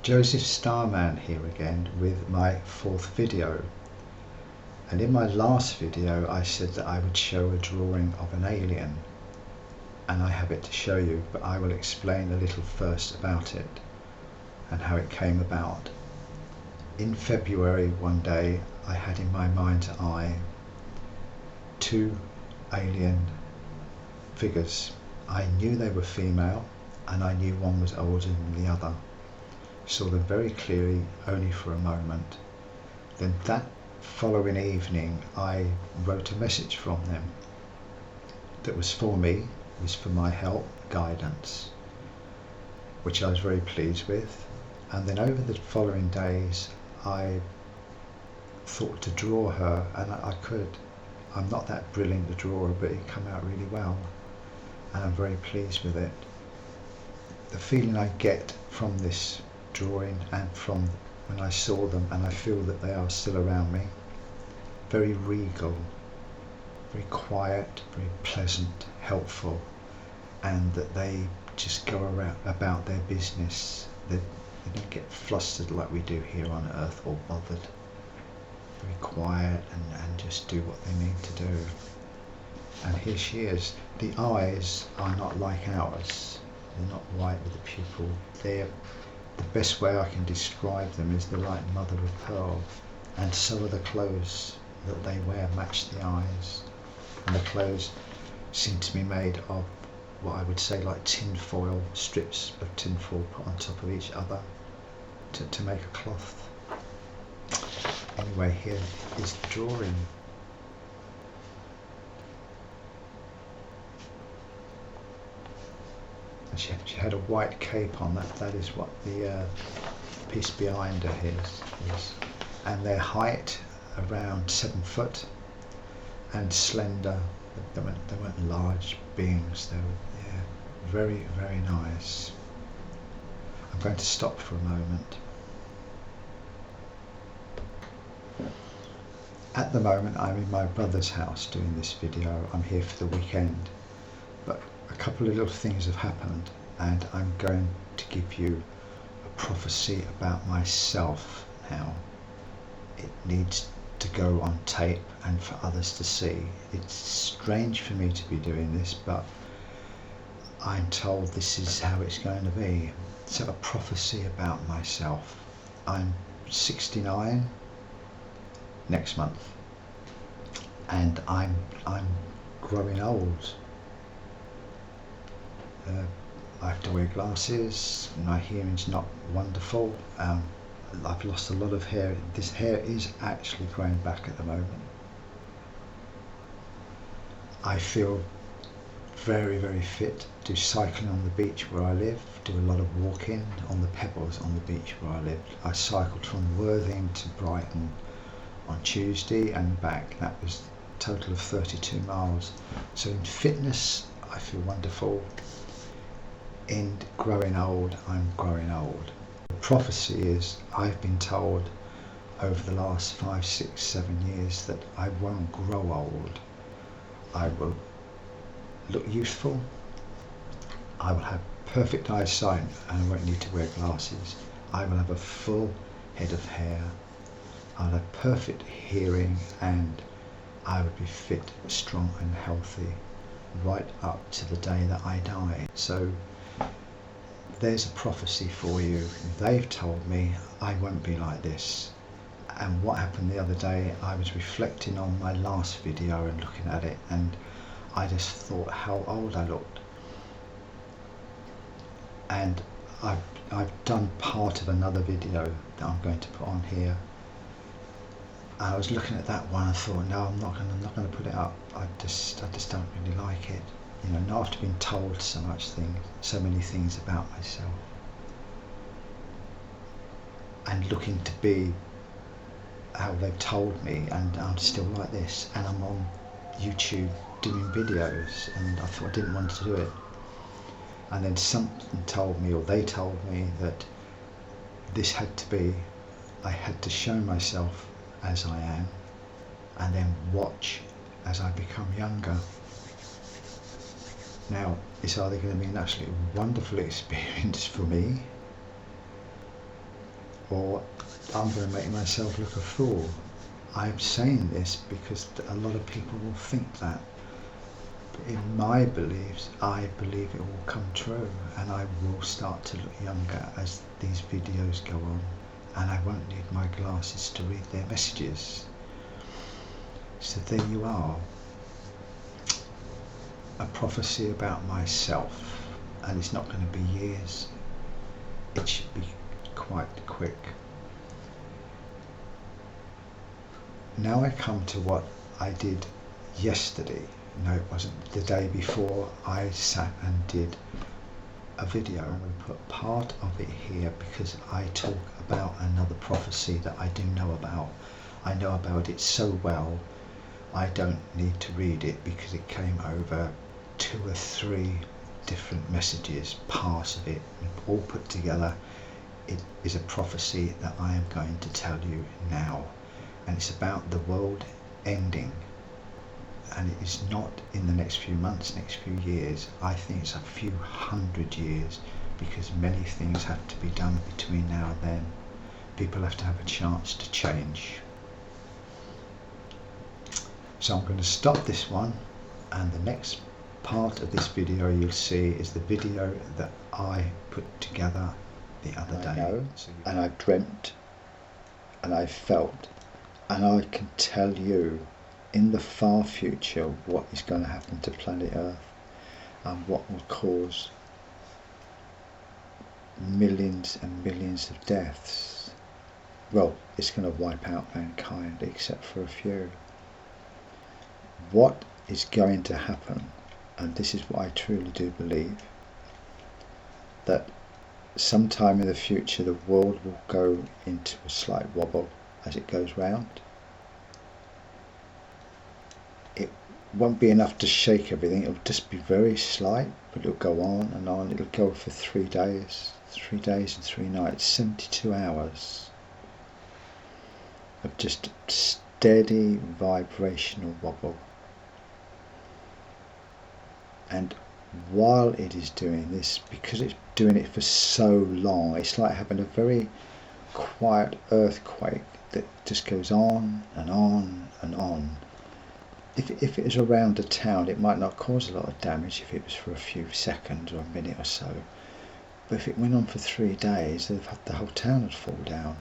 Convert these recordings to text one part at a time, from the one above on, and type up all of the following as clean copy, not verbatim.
Joseph Starman here again with my fourth video. And in my last video I said that I would show a drawing of an alien, and I have it to show you, but I will explain a little first about it and how it came about. In February one day I had in my mind's eye two alien figures. I knew they were female and I knew one was older than the other. Saw them very clearly only for a moment. Then that following evening I wrote a message from them that was for me, was for my help, guidance, which I was very pleased with. And then over the following days I thought to draw her, and I could. I'm not that brilliant a drawer, but it came out really well and I'm very pleased with it. The feeling I get from this drawing and from when I saw them, and I feel that they are still around me, very regal, very quiet, very pleasant, helpful, and that they just go around about their business. They don't get flustered like we do here on earth, or bothered. Very quiet and just do what they need to do. And here she is. The eyes are not like ours. They're not white with the pupil. They're, the best way I can describe them is they're like mother of pearl, and so are the clothes that they wear match the eyes. And the clothes seem to be made of what I would say like tin foil, strips of tin foil put on top of each other to make a cloth. Anyway, here is the drawing. And she had a white cape on. That is what the piece behind her is. And their height around 7 foot, and slender. They weren't large beings. They were very, very nice. I'm going to stop for a moment. At the moment I'm in my brother's house doing this video. I'm here for the weekend, but a couple of little things have happened and I'm going to give you a prophecy about myself now. It needs to go on tape and for others to see. It's strange for me to be doing this, but I'm told this is how it's going to be. So a prophecy about myself. I'm 69 next month, and I'm growing old. I have to wear glasses. My hearing's not wonderful. I've lost a lot of hair. This hair is actually growing back at the moment. I feel very, very fit. Do cycling on the beach where I live. Do a lot of walking on the pebbles on the beach where I live. I cycled from Worthing to Brighton on Tuesday and back. That was a total of 32 miles. So in fitness I feel wonderful. In growing old, I'm growing old. The prophecy is, I've been told over the last 5, 6, 7 years that I won't grow old. I will look youthful. I will have perfect eyesight and I won't need to wear glasses. I will have a full head of hair. I'll have perfect hearing, and I would be fit, strong and healthy right up to the day that I die. So there's a prophecy for you. They've told me I won't be like this. And what happened the other day, I was reflecting on my last video and looking at it, and I just thought how old I looked. And I've done part of another video that I'm going to put on here. I was looking at that one and thought, no, I'm not going to put it up. I just don't really like it. You know, not after being told so many things about myself, and looking to be how they've told me, and I'm still like this, and I'm on YouTube doing videos, and I thought I didn't want to do it. And then something told me, or they told me, that this had to be, I had to show myself as I am, and then watch as I become younger. Now, it's either going to be an absolutely wonderful experience for me, or I'm going to make myself look a fool. I'm saying this because a lot of people will think that. But in my beliefs, I believe it will come true, and I will start to look younger as these videos go on, and I won't need my glasses to read their messages. So there you are, a prophecy about myself, and it's not going to be years, it should be quite quick. Now I come to what I did yesterday. No, it wasn't. The day before, I sat and did a video, and we put part of it here because I talk about another prophecy that I do know about. I know about it so well, I don't need to read it because it came over 2 or 3 different messages, parts of it, all put together. It is a prophecy that I am going to tell you now, and it's about the world ending. And it is not in the next few months, next few years. I think it's a few hundred years, because many things have to be done between now and then. People have to have a chance to change. So I'm going to stop this one, and the next part of this video you'll see is the video that I put together the other day. I know, and I dreamt, and I felt, and I can tell you in the far future what is going to happen to planet Earth, and what will cause millions and millions of deaths. Well, it's going to wipe out mankind except for a few. What is going to happen, and this is what I truly do believe, that sometime in the future the world will go into a slight wobble as it goes round. It won't be enough to shake everything, it'll just be very slight, but it'll go on and on. It'll go for 3 days and 3 nights, 72 hours of just steady vibrational wobble. And while it is doing this, because it's doing it for so long, it's like having a very quiet earthquake that just goes on and on and on. If it was around a town, it might not cause a lot of damage if it was for a few seconds or a minute or so. But if it went on for 3 days, the whole town would fall down.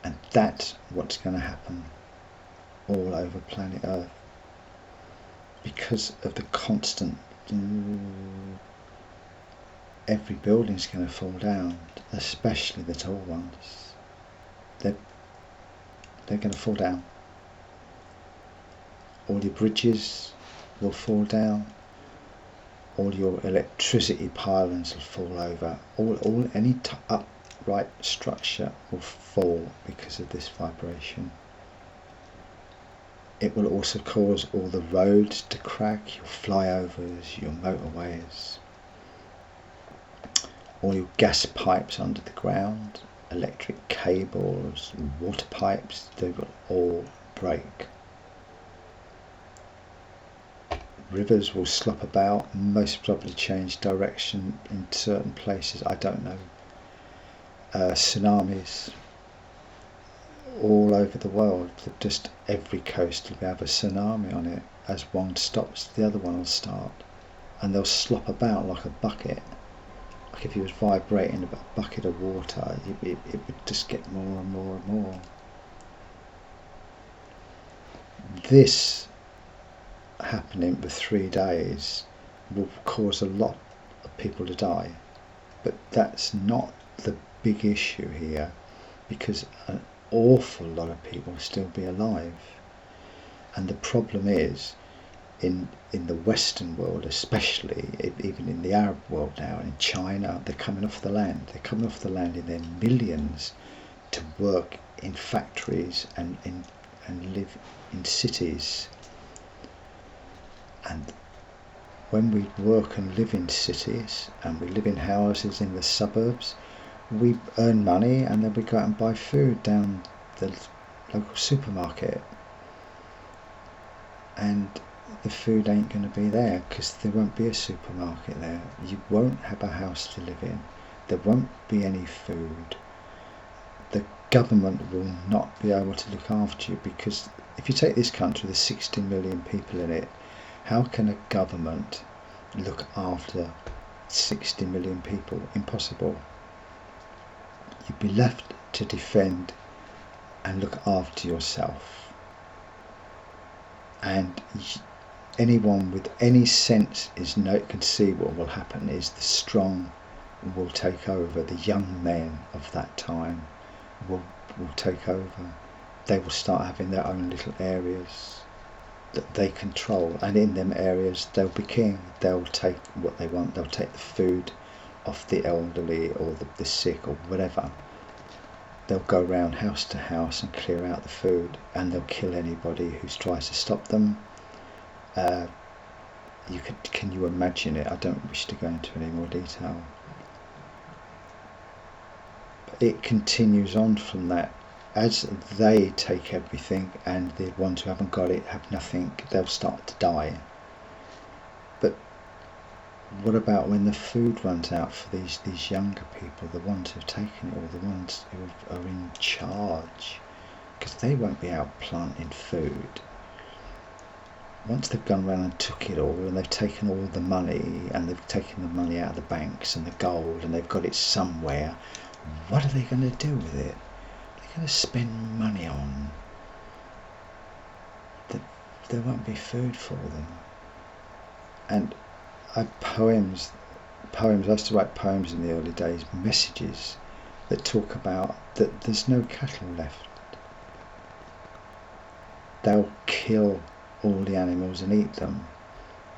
And that's what's going to happen all over planet Earth, because of the constant, every building's going to fall down, especially the tall ones. They're going to fall down. All your bridges will fall down. All your electricity pylons will fall over. Any upright structure will fall because of this vibration. It will also cause all the roads to crack, your flyovers, your motorways, all your gas pipes under the ground, electric cables, water pipes, they will all break. Rivers will slop about, most probably change direction in certain places, I don't know. Tsunamis all over the world, just every coast will have a tsunami on it. As one stops, the other one will start, and they'll slop about like a bucket. Like if you was vibrating a bucket of water, it would just get more and more and more. This happening for 3 days will cause a lot of people to die, but that's not the big issue here, because an awful lot of people will still be alive. And the problem is, in the Western world especially, even in the Arab world now, in China, they're coming off the land. They're coming off the land in their millions to work in factories and live in cities. And when we work and live in cities, and we live in houses in the suburbs, we earn money, and then we go out and buy food down the local supermarket, and the food ain't going to be there because there won't be a supermarket there. You won't have a house to live in. There won't be any food. the government will not be able to look after you, because if you take this country, there's 60 million people in it. How can a government look after 60 million people? Impossible. You'd be left to defend and look after yourself. And anyone with any sense can see what will happen is the strong will take over. The young men of that time will take over. They will start having their own little areas that they control, and in them areas they'll be king. They'll take what they want. They'll take the food off the elderly or the sick or whatever. They'll go around house to house and clear out the food, and they'll kill anybody who tries to stop them. Can you imagine it? I don't wish to go into any more detail. But it continues on from that. As they take everything, and the ones who haven't got it have nothing, they'll start to die. But what about when the food runs out for these younger people, the ones who've taken it, or the ones who are in charge? Because they won't be out planting food. Once they've gone around and took it all, and they've taken all the money, and they've taken the money out of the banks and the gold, and they've got it somewhere, what are they going to do with it? They're going to spend money on. There won't be food for them. And poems, I used to write poems in the early days, messages that talk about that there's no cattle left. They'll kill all the animals and eat them.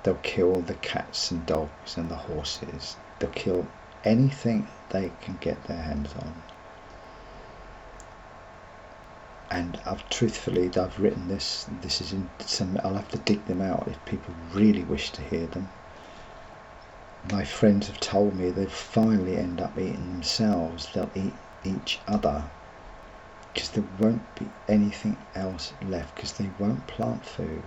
They'll kill the cats and dogs and the horses. They'll kill anything they can get their hands on. And I've written this is in some, I'll have to dig them out if people really wish to hear them. My friends have told me they'll finally end up eating themselves. They'll eat each other, because there won't be anything else left, because they won't plant food.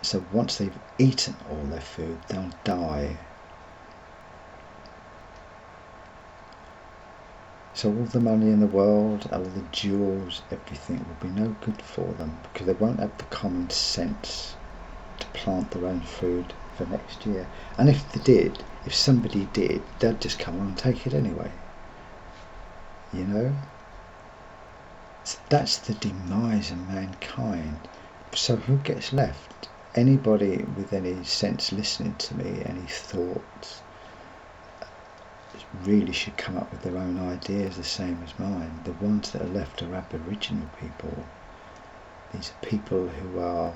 So once they've eaten all their food, they'll die. So all the money in the world, all the jewels, everything will be no good for them, because they won't have the common sense to plant their own food for next year. And if somebody did, they'd just come on and take it anyway. You know? So that's the demise of mankind. So who gets left? Anybody with any sense listening to me, any thoughts, really should come up with their own ideas the same as mine. The ones that are left are Aboriginal people. These are people who were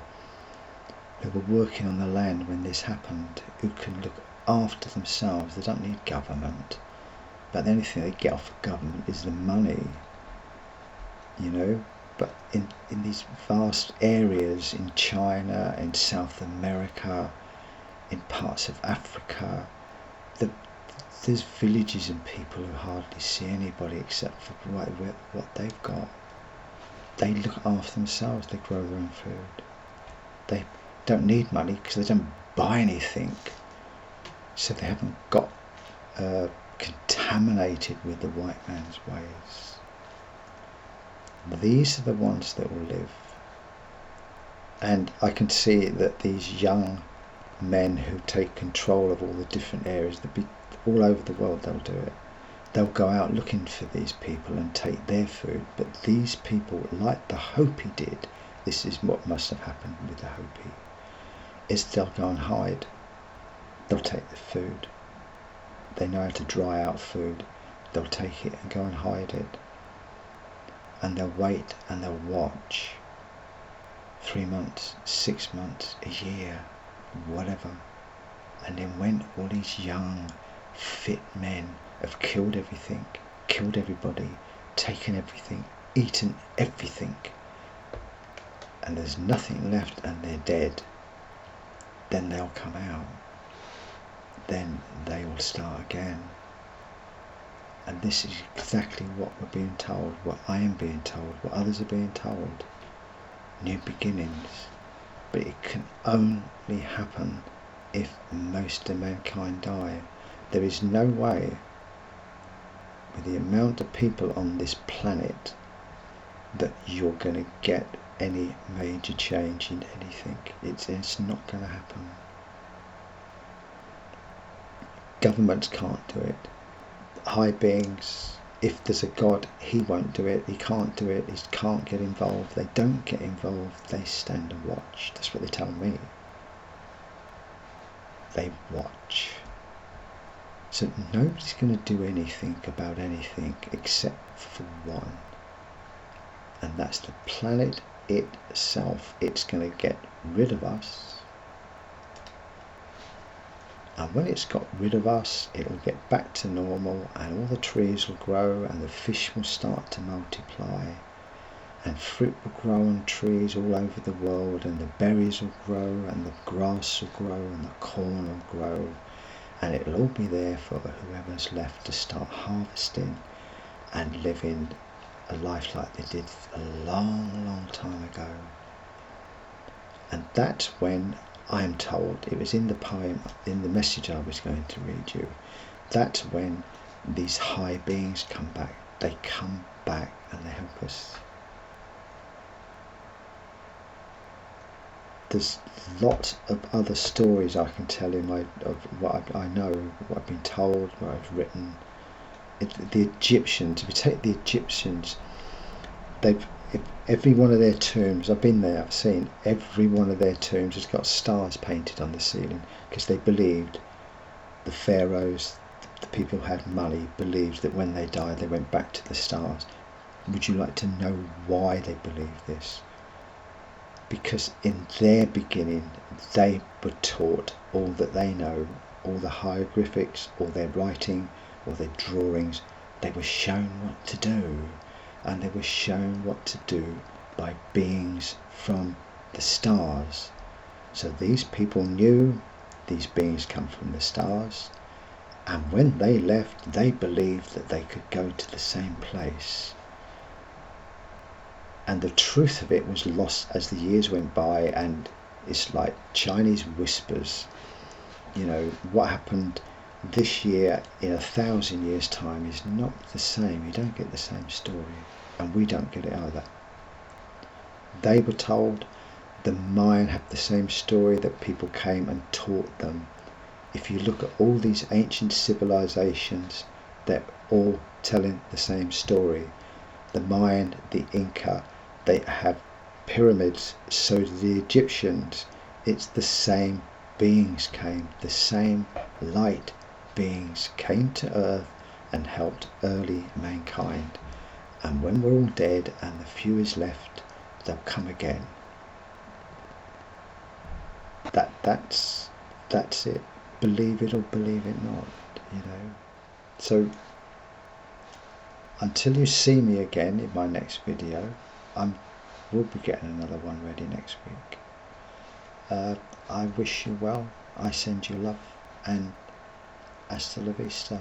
working on the land when this happened, who can look after themselves. They don't need government. But the only thing they get off of government is the money. You know? But in these vast areas in China, in South America, in parts of Africa, there's villages and people who hardly see anybody except for what they've got. They look after themselves. They grow their own food. They don't need money because they don't buy anything. So they haven't got contaminated with the white man's ways. These are the ones that will live. And I can see that these young men who take control of all the different areas, they'll be all over the world, they'll do it. They'll go out looking for these people and take their food. But these people, like the Hopi did, this is what must have happened with the Hopi, is they'll go and hide. They'll take the food. They know how to dry out food. They'll take it and go and hide it. And they'll wait and they'll watch 3 months, 6 months, a year, whatever. And then when all these young, fit men have killed everything, killed everybody, taken everything, eaten everything, and there's nothing left and they're dead, then they'll come out. Then they will start again. And this is exactly what we're being told, what I am being told, what others are being told. New beginnings. But it can only happen if most of mankind die. There is no way with the amount of people on this planet, that you're going to get any major change in anything. It's not going to happen. Governments can't do it. High beings, if there's a God, he won't do it. He can't do it. He can't get involved. They don't get involved. They stand and watch. That's what they tell me. They watch. So nobody's going to do anything about anything except for one. And that's the planet itself. It's going to get rid of us. And when it's got rid of us, it'll get back to normal, and all the trees will grow, and the fish will start to multiply, and fruit will grow on trees all over the world, and the berries will grow, and the grass will grow, and the corn will grow, and it'll all be there for whoever's left to start harvesting and living a life like they did a long, long time ago. And that's when I'm told, it was in the poem, in the message I was going to read you, that's when these high beings come back. They come back and they help us. There's lots of other stories I can tell of what I know, what I've been told, what I've written. The Egyptians, if you take the Egyptians, every one of their tombs, I've been there, I've seen every one of their tombs has got stars painted on the ceiling, because they believed, the pharaohs, the people who had money, believed that when they died they went back to the stars. Would you like to know why they believed this? Because in their beginning they were taught all that they know, all the hieroglyphics, all their writing, all their drawings. They were shown what to do, and they were shown what to do by beings from the stars. So these people knew these beings come from the stars, and when they left, they believed that they could go to the same place. And the truth of it was lost as the years went by, and it's like Chinese whispers. You know, what happened this year in 1,000 years' time is not the same. You don't get the same story, and we don't get it either. They were told, the Mayan have the same story, that people came and taught them. If you look at all these ancient civilizations, they're all telling the same story. The Mayan, the Inca, they have pyramids. So do the Egyptians. It's the same beings came, the same light beings came to earth and helped early mankind. And when we're all dead and the few is left, they'll come again. That's it. Believe it or believe it not, you know. So until you see me again in my next video, we'll be getting another one ready next week. I wish you well. I send you love, and hasta la vista.